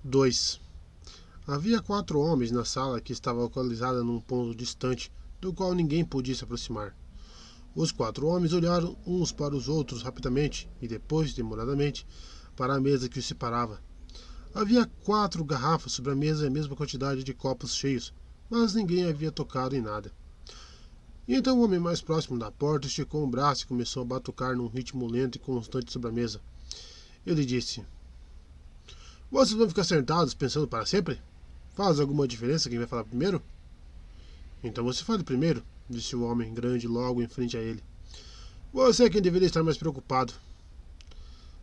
2. Havia 4 homens na sala que estava localizada num ponto distante, do qual ninguém podia se aproximar. Os 4 homens olharam uns para os outros rapidamente e depois, demoradamente, para a mesa que os separava. Havia 4 garrafas sobre a mesa e a mesma quantidade de copos cheios, mas ninguém havia tocado em nada. E então o homem mais próximo da porta esticou um braço e começou a batucar num ritmo lento e constante sobre a mesa. Ele disse: "Vocês vão ficar sentados pensando para sempre? Faz alguma diferença quem vai falar primeiro?" "Então você fale primeiro", disse o homem grande logo em frente a ele. "Você é quem deveria estar mais preocupado."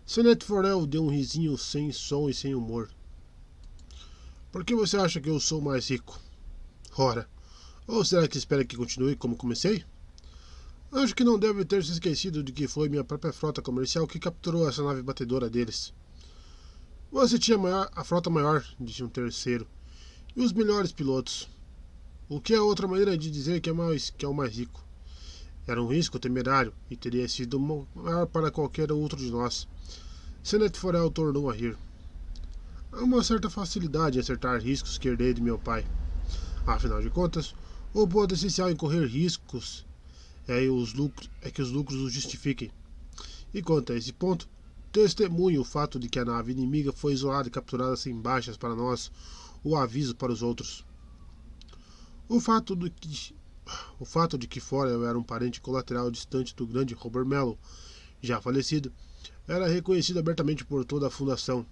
Senet Forel deu um risinho sem som e sem humor. "Por que você acha que eu sou mais rico?" "Ora, ou será que espera que continue como comecei?" "Acho que não deve ter se esquecido de que foi minha própria frota comercial que capturou essa nave batedora deles." "Você tinha a frota maior", disse um terceiro, "e os melhores pilotos. O que é outra maneira de dizer que é o mais rico. Era um risco temerário e teria sido maior para qualquer outro de nós." Senet Forel tornou a rir. "Há uma certa facilidade em acertar riscos que herdei de meu pai. Afinal de contas, o ponto essencial em correr riscos é que os lucros os justifiquem. E quanto a esse ponto, testemunho o fato de que a nave inimiga foi isolada e capturada sem baixas para nós, o aviso para os outros. O fato de que Forel era um parente colateral distante do grande Robert Mello, já falecido, era reconhecido abertamente por toda a fundação.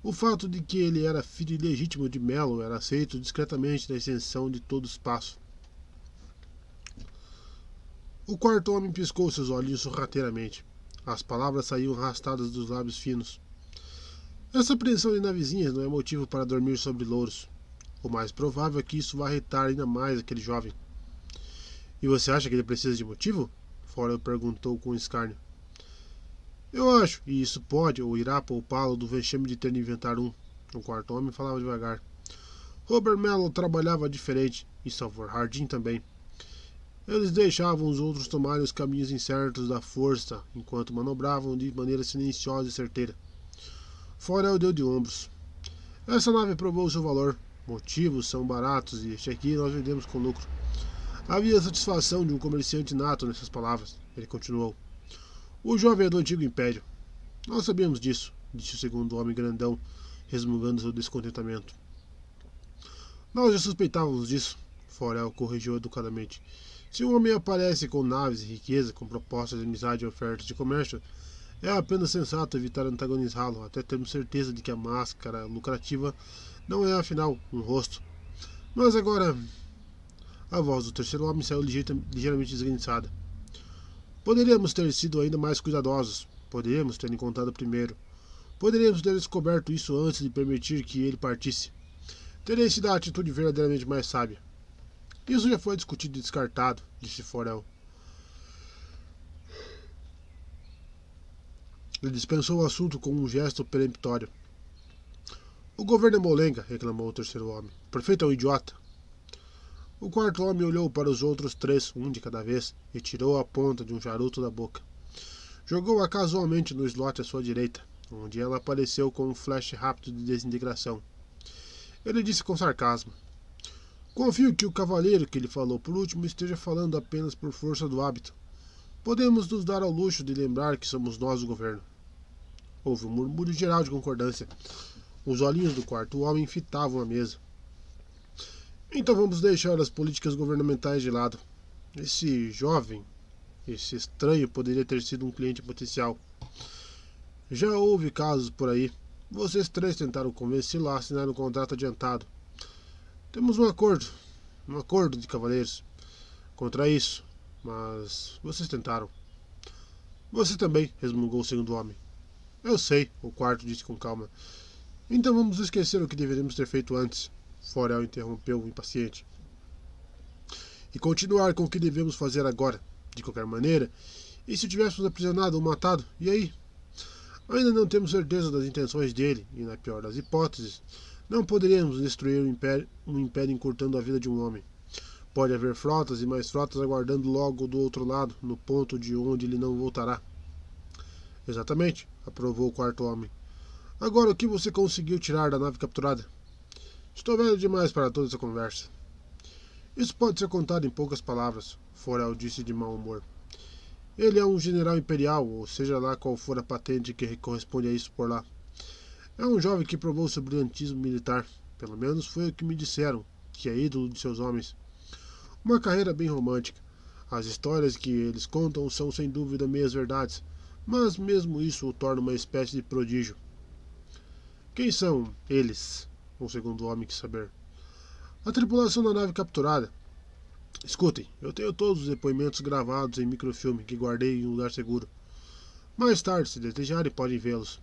O fato de que ele era filho ilegítimo de Mello era aceito discretamente na extensão de todo o espaço. O quarto homem piscou seus olhinhos sorrateiramente. As palavras saíam arrastadas dos lábios finos. "Essa apreensão de navezinhas não é motivo para dormir sobre louros. O mais provável é que isso vá irritar ainda mais aquele jovem." "E você acha que ele precisa de motivo?" Forel perguntou com escárnio. "Eu acho, e isso pode ou irá poupá-lo do vexame de ter de inventar um." O quarto homem falava devagar. "Robert Mello trabalhava diferente, e Salvador Hardin também. Eles deixavam os outros tomarem os caminhos incertos da força, enquanto manobravam de maneira silenciosa e certeira." Forel deu de ombros. "Essa nave provou seu valor. Motivos são baratos e este aqui nós vendemos com lucro." Havia a satisfação de um comerciante nato nessas palavras. Ele continuou. "O jovem é do antigo império." "Nós sabíamos disso", disse o segundo homem grandão, resmungando seu descontentamento. "Nós já suspeitávamos disso", Forel corrigiu educadamente. "Se um homem aparece com naves e riqueza, com propostas de amizade e ofertas de comércio, é apenas sensato evitar antagonizá-lo, até termos certeza de que a máscara lucrativa não é, afinal, um rosto. Mas agora..." A voz do terceiro homem saiu ligeiramente esganiçada. "Poderíamos ter sido ainda mais cuidadosos. Poderíamos ter encontrado primeiro. Poderíamos ter descoberto isso antes de permitir que ele partisse. Teria sido a atitude verdadeiramente mais sábia." "Isso já foi discutido e descartado", disse Forel. Ele dispensou o assunto com um gesto peremptório. "O governo é molenga", reclamou o terceiro homem. "O prefeito é um idiota." O quarto homem olhou para os outros 3, um de cada vez, e tirou a ponta de um charuto da boca. Jogou-a casualmente no slot à sua direita, onde ela apareceu com um flash rápido de desintegração. Ele disse com sarcasmo: "Confio que o cavalheiro que lhe falou por último esteja falando apenas por força do hábito. Podemos nos dar ao luxo de lembrar que somos nós o governo." Houve um murmúrio geral de concordância. Os olhinhos do quarto homem fitavam a mesa. "Então vamos deixar as políticas governamentais de lado. Esse jovem, esse estranho, poderia ter sido um cliente potencial. Já houve casos por aí. Vocês 3 tentaram convencê-lo a assinar um contrato adiantado. Temos um acordo de cavalheiros contra isso, mas vocês tentaram." "Você também", resmungou o segundo homem. "Eu sei", o quarto disse com calma. "Então vamos esquecer o que deveríamos ter feito antes", Forel interrompeu impaciente, "e continuar com o que devemos fazer agora. De qualquer maneira, e se tivéssemos aprisionado ou matado, e aí? Ainda não temos certeza das intenções dele, e na pior das hipóteses, não poderíamos destruir um império encurtando a vida de um homem. Pode haver frotas e mais frotas aguardando logo do outro lado, no ponto de onde ele não voltará." "Exatamente", aprovou o quarto homem. Agora, o que você conseguiu tirar da nave capturada? Estou velho demais para toda essa conversa. Isso pode ser contado em poucas palavras, Forel disse de mau humor. Ele é um general imperial, ou seja lá qual for a patente que corresponde a isso por lá. É um jovem que provou seu brilhantismo militar. Pelo menos foi o que me disseram, que é ídolo de seus homens. Uma carreira bem romântica. As histórias que eles contam são sem dúvida meias verdades, mas mesmo isso o torna uma espécie de prodígio. Quem são eles? O segundo homem quis saber. A tripulação da nave capturada. Escutem, eu tenho todos os depoimentos gravados em microfilme que guardei em um lugar seguro. Mais tarde, se desejarem, podem vê-los.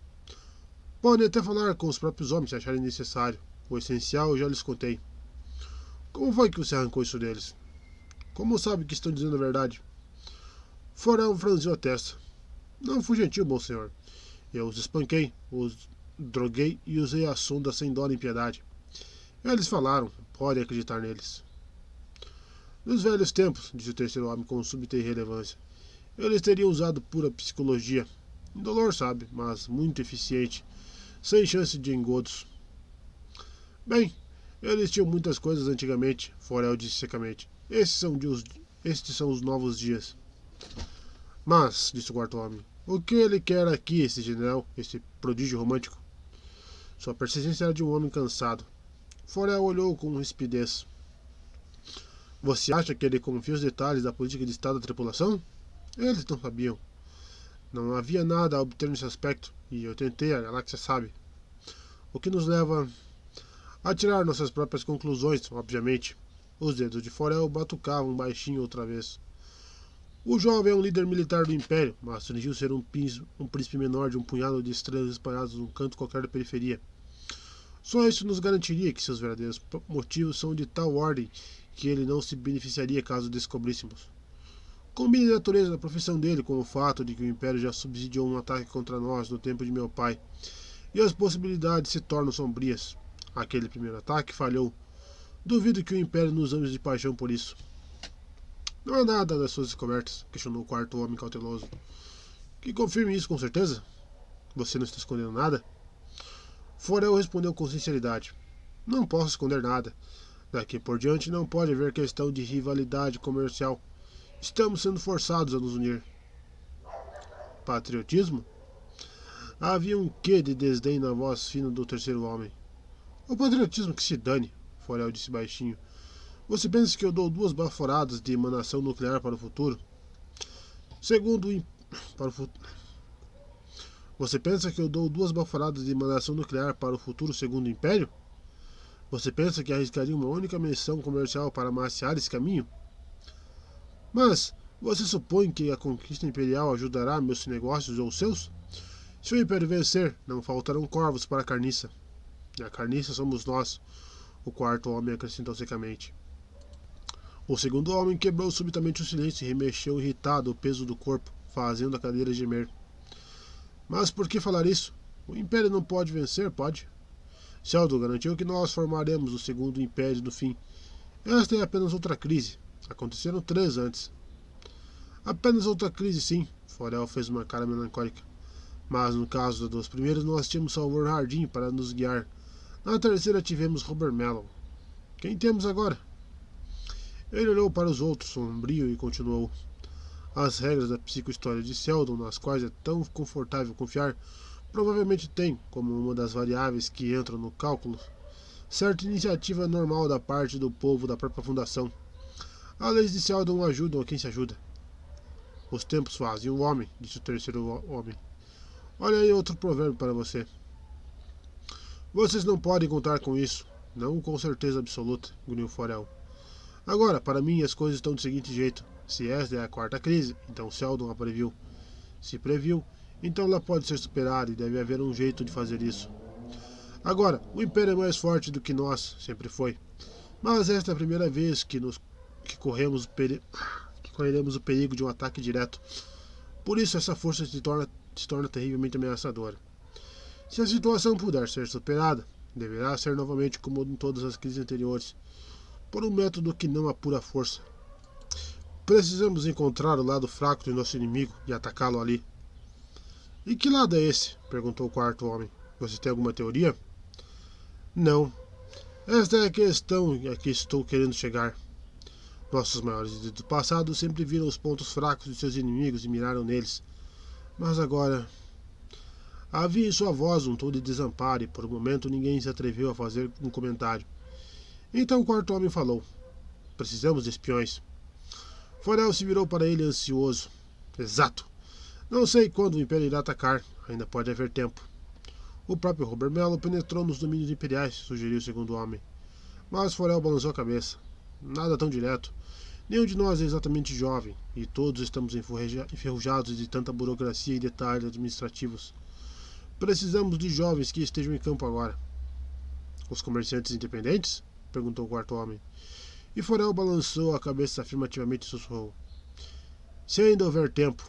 Podem até falar com os próprios homens se acharem necessário. O essencial eu já lhes contei. Como foi que você arrancou isso deles? Como sabe que estão dizendo a verdade? Forel franziu a testa. Não fui gentil, bom senhor. Eu os espanquei, os droguei e usei a sonda sem dó nem piedade. Eles falaram, pode acreditar neles. Nos velhos tempos, disse o terceiro homem com súbita irrelevância, eles teriam usado pura psicologia. Indolor, sabe, mas muito eficiente, sem chance de engodos. Bem, eles tinham muitas coisas antigamente, Forel disse secamente. Estes são os novos dias. Mas, disse o quarto homem, o que ele quer aqui, esse general, esse prodígio romântico? Sua persistência era de um homem cansado. Forel olhou com rispidez. Você acha que ele confia os detalhes da política de Estado da tripulação? Eles não sabiam. Não havia nada a obter nesse aspecto, e eu tentei, a galáxia sabe. O que nos leva a tirar nossas próprias conclusões, obviamente. Os dedos de Forel batucavam baixinho outra vez. O jovem é um líder militar do Império, mas fingiu ser um príncipe menor de um punhado de estrelas espalhadas num canto qualquer da periferia. Só isso nos garantiria que seus verdadeiros motivos são de tal ordem que ele não se beneficiaria caso descobríssemos. Combine a natureza da profissão dele com o fato de que o Império já subsidiou um ataque contra nós no tempo de meu pai, e as possibilidades se tornam sombrias. Aquele primeiro ataque falhou. Duvido que o Império nos ame de paixão por isso. Não há nada das suas descobertas, questionou o quarto homem cauteloso. Que confirme isso com certeza? Você não está escondendo nada? Forel respondeu com sinceridade. Não posso esconder nada. Daqui por diante não pode haver questão de rivalidade comercial. Estamos sendo forçados a nos unir. Patriotismo? Havia um quê de desdém na voz fina do terceiro homem. O patriotismo que se dane, Forel disse baixinho. Você pensa que eu dou 2 baforadas de emanação nuclear para o futuro? Você pensa que eu dou 2 baforadas de emanação nuclear para o futuro segundo o Império? Você pensa que arriscaria uma única missão comercial para amaciar esse caminho? Mas você supõe que a conquista imperial ajudará meus negócios ou os seus? Se o Império vencer, não faltarão corvos para a carniça. E a carniça somos nós, o quarto homem acrescentou secamente. O segundo homem quebrou subitamente o silêncio e remexeu irritado o peso do corpo, fazendo a cadeira gemer. Mas por que falar isso? O Império não pode vencer, pode? Sheldon garantiu que nós formaremos o segundo Império do fim. Esta é apenas outra crise. Aconteceram 3 antes. Apenas outra crise, sim. Forel fez uma cara melancólica. Mas no caso das 2 primeiras nós tínhamos Salvador Hardin para nos guiar. Na terceira tivemos Robert Mellon. Quem temos agora? Ele olhou para os outros, sombrio, e continuou. As regras da psicohistória de Sheldon, nas quais é tão confortável confiar, provavelmente tem, como uma das variáveis que entram no cálculo, certa iniciativa normal da parte do povo da própria fundação. As leis de Sheldon ajudam a quem se ajuda. Os tempos fazem o homem, disse o terceiro homem. Olha aí outro provérbio para você. Vocês não podem contar com isso. Não com certeza absoluta, grunhiu Forel. Agora, para mim, as coisas estão do seguinte jeito. Se esta é a 4ª crise, então Sheldon a previu. Se previu, então ela pode ser superada e deve haver um jeito de fazer isso. Agora, o Império é mais forte do que nós, sempre foi. Mas esta é a primeira vez que correremos o perigo de um ataque direto. Por isso essa força se torna terrivelmente ameaçadora. Se a situação puder ser superada, deverá ser novamente como em todas as crises anteriores, por um método que não apura a força. Precisamos encontrar o lado fraco do nosso inimigo e atacá-lo ali. E que lado é esse? Perguntou o quarto homem. Você tem alguma teoria? Não. Esta é a questão a que estou querendo chegar. Nossos maiores líderes do passado sempre viram os pontos fracos de seus inimigos e miraram neles. Mas agora... Havia em sua voz um tom de desamparo e por um momento ninguém se atreveu a fazer um comentário. Então o quarto homem falou. Precisamos de espiões. Forel se virou para ele ansioso. Exato. Não sei quando o Império irá atacar. Ainda pode haver tempo. O próprio Robert Mello penetrou nos domínios imperiais, sugeriu o segundo homem. Mas Forel balançou a cabeça. Nada tão direto. Nenhum de nós é exatamente jovem, e todos estamos enferrujados de tanta burocracia e detalhes administrativos. Precisamos de jovens que estejam em campo agora. Os comerciantes independentes? Perguntou o quarto homem. E Forel balançou a cabeça afirmativamente e sussurrou. Se ainda houver tempo,